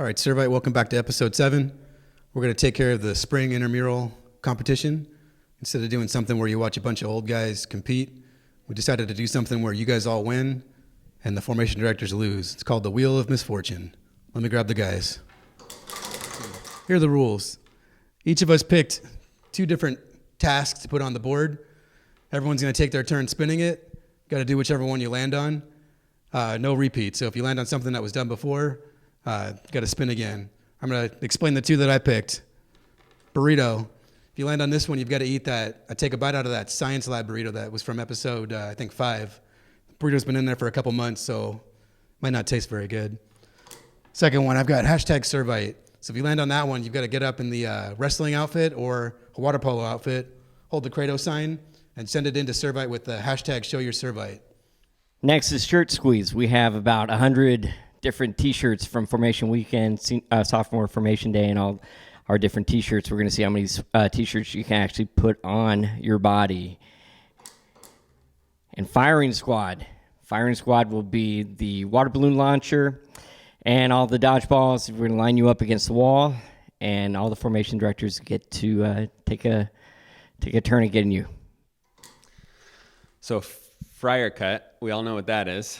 All right, Servite, welcome back to episode 7. We're going to take care of the spring intramural competition. Instead of doing something where you watch a bunch of old guys compete, we decided to do something where you guys all win and the formation directors lose. It's called the Wheel of Misfortune. Let me grab the guys. Here are the rules. Each of us picked 2 different tasks to put on the board. Everyone's going to take their turn spinning it. Got to do whichever one you land on. No repeat. So if you land on something that was done before, got to spin again. I'm going to explain the 2 that I picked. Burrito. If you land on this one, you've got to eat that. Take a bite out of that science lab burrito that was from episode, I think, 5. The burrito's been in there for a couple months, so might not taste very good. Second one, I've got hashtag Servite. So if you land on that one, you've got to get up in the wrestling outfit or a water polo outfit, hold the Credo sign, and send it into Servite with the hashtag Show Your Servite. Next is Shirt Squeeze. We have about 100 different T-shirts from Formation Weekend, Sophomore Formation Day, and all our different T-shirts. We're going to see how many T-shirts you can actually put on your body. And Firing Squad. Firing Squad will be the water balloon launcher and all the dodgeballs. We're going to line you up against the wall, and all the formation directors get to take a turn at getting you. So fryer cut, we all know what that is.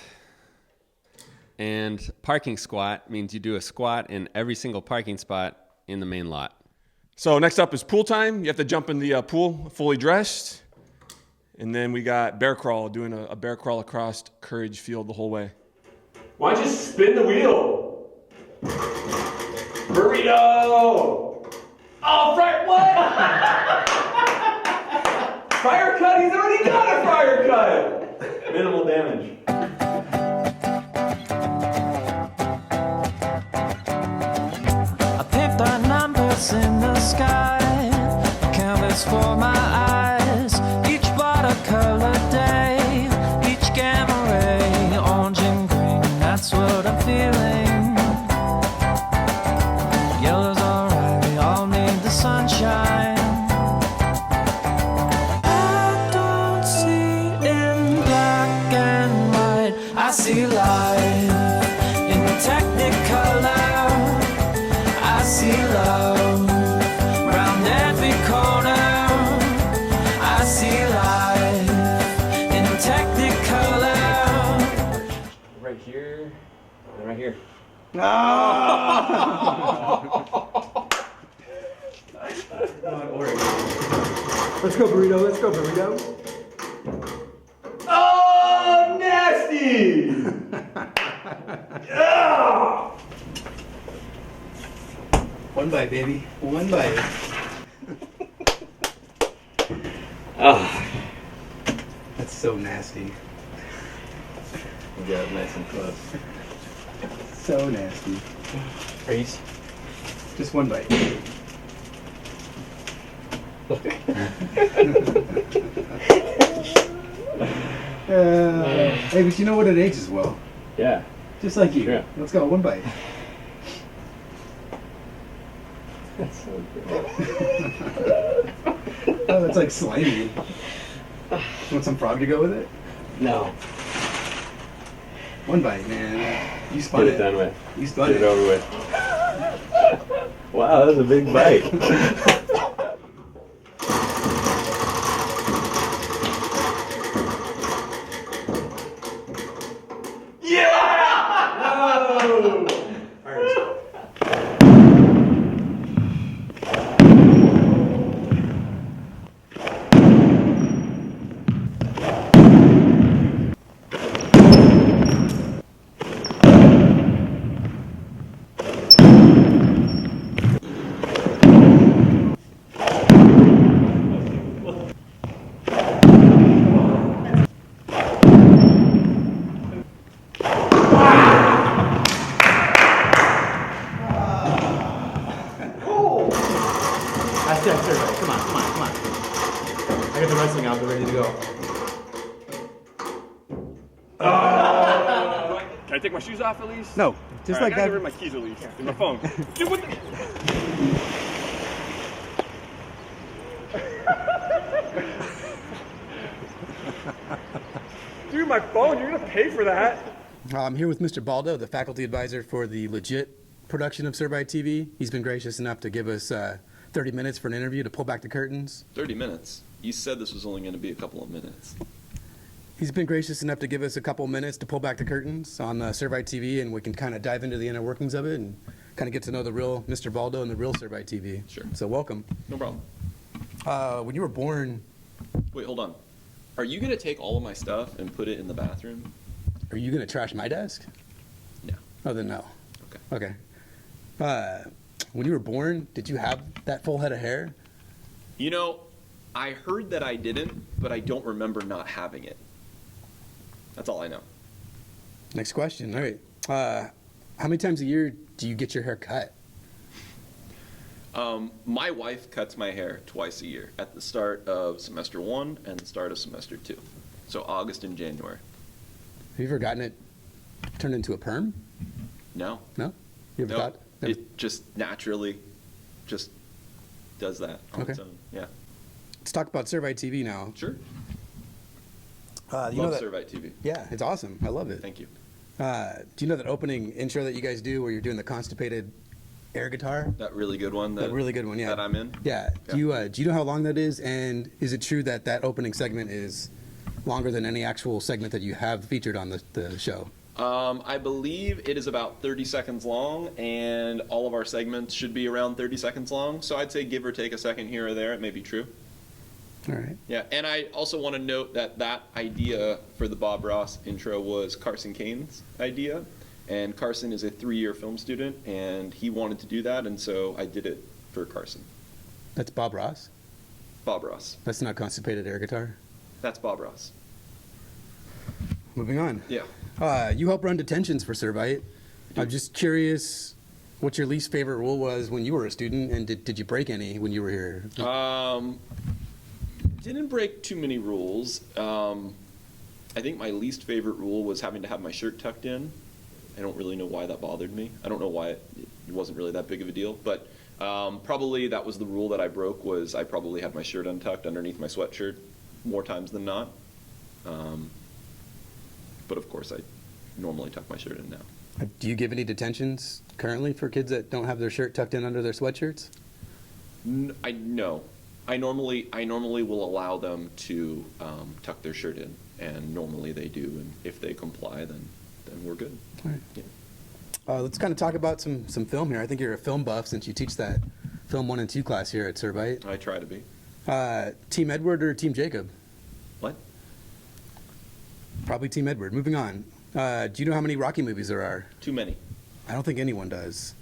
And parking squat means you do a squat in every single parking spot in the main lot. So next up is pool time. You have to jump in the pool fully dressed. And then we got bear crawl, doing a bear crawl across Courage Field the whole way. Why don't you spin the wheel? Burrito! Oh, fryer, what? Fryer cut? He's already got a fryer cut! Minimal damage. In the sky, canvas for my eyes, each watercolor day, each gamma ray, orange and green, that's what I'm feeling. Yellow's alright, we all need the sunshine. I don't see in black and white, I see life in technicolor. I see love. Here and right here. No! Let's go, burrito. Let's go, burrito. Oh, nasty! Yeah! One bite, baby. One bite. Oh. That's so nasty. You got it nice and close. So nasty. Freeze. Just one bite. Hey, but you know what? It ages well. Yeah. Just like you. Yeah. Let's go. One bite. That's so good. Oh, that's like slimy. You want some frog to go with it? No. One bite, man. You spun Get it. it done with. You spun Get it. it over with. Wow, that was a big bite. Whoa! All right, let's go. Come on. I got the wrestling outfit ready to go. Can I take my shoes off at least? No, just All right, like I gotta that. get rid of my keys at least. And my phone. Dude, what the... Dude, my phone, you're gonna pay for that. I'm here with Mr. Baldo, the faculty advisor for the legit production of Servite TV. He's been gracious enough to give us 30 minutes for an interview to pull back the curtains. 30 minutes? You said this was only going to be a couple of minutes. He's been gracious enough to give us a couple minutes to pull back the curtains on Servite TV, and we can kind of dive into the inner workings of it and kind of get to know the real Mr. Baldo and the real Servite TV. Sure. So welcome. No problem. When you were born, Wait, hold on. Are you going to take all of my stuff and put it in the bathroom? are you going to trash my desk? No. Oh, then no. Okay. Okay. When you were born, did you have that full head of hair? You know, I heard that I didn't, but I don't remember not having it. That's all I know. Next question. All right. How many times a year do you get your hair cut? My wife cuts my hair twice a year, at the start of semester 1 and the start of semester 2. So August and January. Have you ever gotten it turned into a perm? No. No? You ever No. thought? Never- It just naturally just does that on its Okay. own. Yeah. Let's talk about Servite TV now. Sure. You know Love that, Servite TV. Yeah, it's awesome. I love it. Thank you. Do you know that opening intro that you guys do where you're doing the constipated air guitar? That really good one. That really good one, yeah. That I'm in. Yeah. Do you know how long that is? And is it true that that opening segment is longer than any actual segment that you have featured on the show? I believe it is about 30 seconds long, and all of our segments should be around 30 seconds long. So I'd say give or take a second here or there. It may be true. All right. Yeah, and I also want to note that that idea for the Bob Ross intro was Carson Kane's idea. And Carson is a 3-year film student, and he wanted to do that, and so I did it for Carson. That's Bob Ross? Bob Ross. That's not constipated air guitar? That's Bob Ross. Moving on. Yeah. You help run detentions for Servite. I'm just curious what your least favorite rule was when you were a student, and did you break any when you were here? Didn't break too many rules. I think my least favorite rule was having to have my shirt tucked in. I don't really know why that bothered me. I don't know why it wasn't really that big of a deal, but probably that was the rule that I broke. Was I probably had my shirt untucked underneath my sweatshirt more times than not. But of course, I normally tuck my shirt in now. Do you give any detentions currently for kids that don't have their shirt tucked in under their sweatshirts? No. I normally will allow them to tuck their shirt in, and normally they do. And if they comply, then we're good. All right. Yeah. Let's kind of talk about some film here. I think you're a film buff since you teach that film 1 and 2 class here at Servite. I try to be. Team Edward or Team Jacob? What? Probably Team Edward. Moving on. Do you know how many Rocky movies there are? Too many. I don't think anyone does.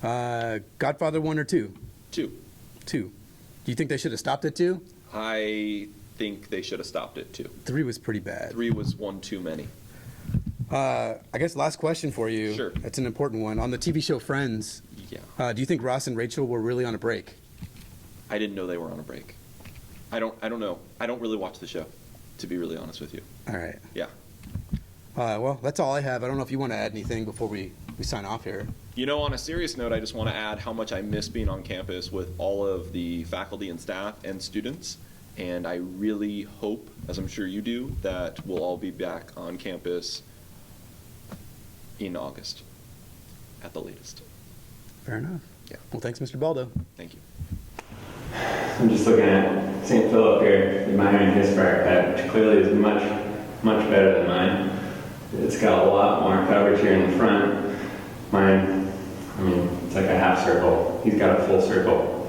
Godfather 1 or 2? 2. 2. Do you think they should have stopped at 2? I think they should have stopped at 2. 3 was pretty bad. 3 was one too many. I guess last question for you. Sure. It's an important one. On the TV show Friends, Yeah. do you think Ross and Rachel were really on a break? I didn't know they were on a break. I don't know. I don't really watch the show, to be really honest with you. All right. Yeah. Well, that's all I have. I don't know if you want to add anything before we sign off here. You know, on a serious note, I just want to add how much I miss being on campus with all of the faculty and staff and students. And I really hope, as I'm sure you do, that we'll all be back on campus in August at the latest. Fair enough. Yeah. Well, thanks, Mr. Baldo. Thank you. I'm just looking at St. Philip here, admiring his fire pad, which clearly is much, much better than mine. It's got a lot more coverage here in the front. Mine, I mean, it's like a half circle. He's got a full circle.